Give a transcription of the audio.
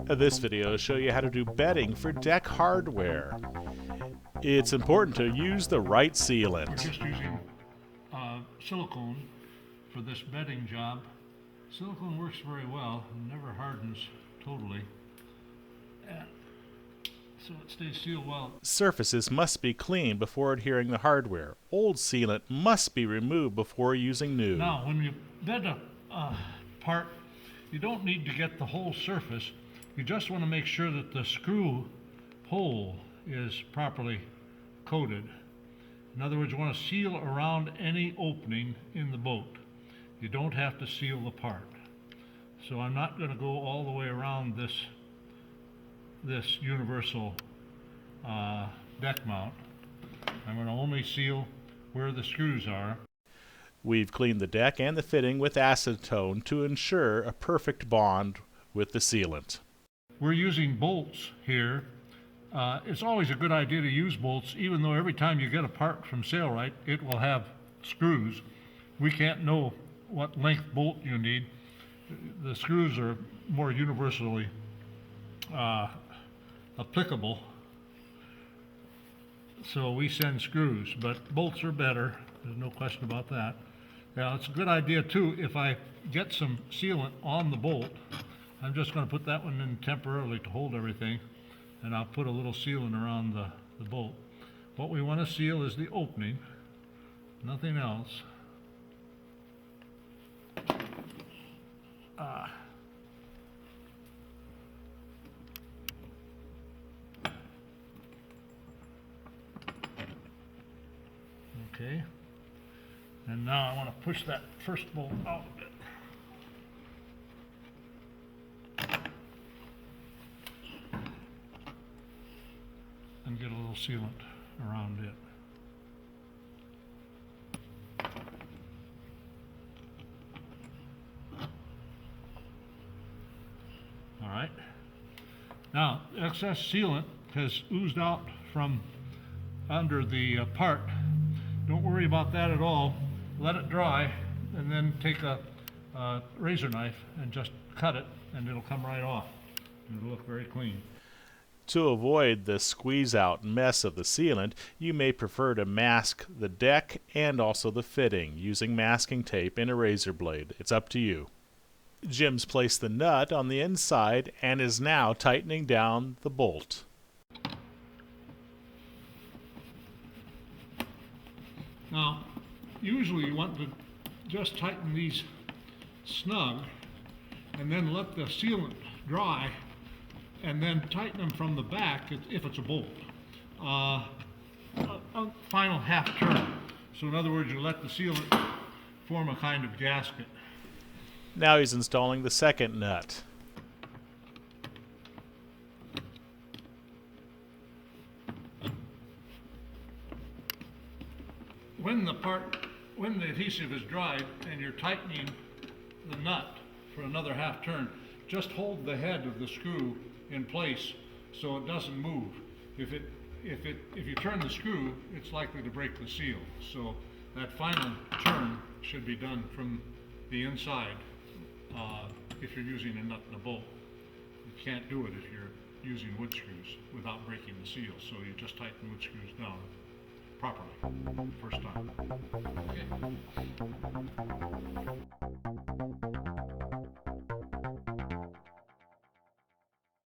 This video will show you how to do bedding for deck hardware. It's important to use the right We're sealant. just using silicone for this bedding job. Silicone works very well and never hardens totally. And so it stays sealed well. Surfaces must be cleaned before adhering to hardware. Old sealant must be removed before using new. Now, when you bed a part, you don't need to get the whole surface. You just want to make sure that the screw hole is properly coated. In other words, you want to seal around any opening in the boat. You don't have to seal the part. So I'm not going to go all the way around this universal deck mount. I'm going to only seal where the screws are. We've cleaned the deck and the fitting with acetone to ensure a perfect bond with the sealant. We're using bolts here. It's always a good idea to use bolts, even though every time you get a part from Sailrite, it will have screws. We can't know what length bolt you need. The screws are more universally applicable, so we send screws, but bolts are better. There's no question about that. Now, it's a good idea too, if I get some sealant on the bolt, I'm just going to put that one in temporarily to hold everything, and I'll put a little sealant around the bolt. What we want to seal is the opening, nothing else. Okay, and now I want to push that first bolt out a bit. And get a little sealant around it. All right. Now, excess sealant has oozed out from under the part. Don't worry about that at all. Let it dry, and then take a razor knife and just cut it, and it'll come right off. It'll look very clean. To avoid the squeeze-out mess of the sealant, you may prefer to mask the deck and also the fitting using masking tape and a razor blade. It's up to you. Jim's placed the nut on the inside and is now tightening down the bolt. Now, usually you want to just tighten these snug and then let the sealant dry, and then tighten them from the back if it's a bolt. A final half turn. So in other words, you let the sealant form a kind of gasket. Now he's installing the second nut. When the adhesive is dried and you're tightening the nut for another half turn, just hold the head of the screw in place so it doesn't move. If you turn the screw, it's likely to break the seal. So that final turn should be done from the inside if you're using a nut and a bolt. You can't do it if you're using wood screws without breaking the seal. So you just tighten wood screws down properly the first time. Okay.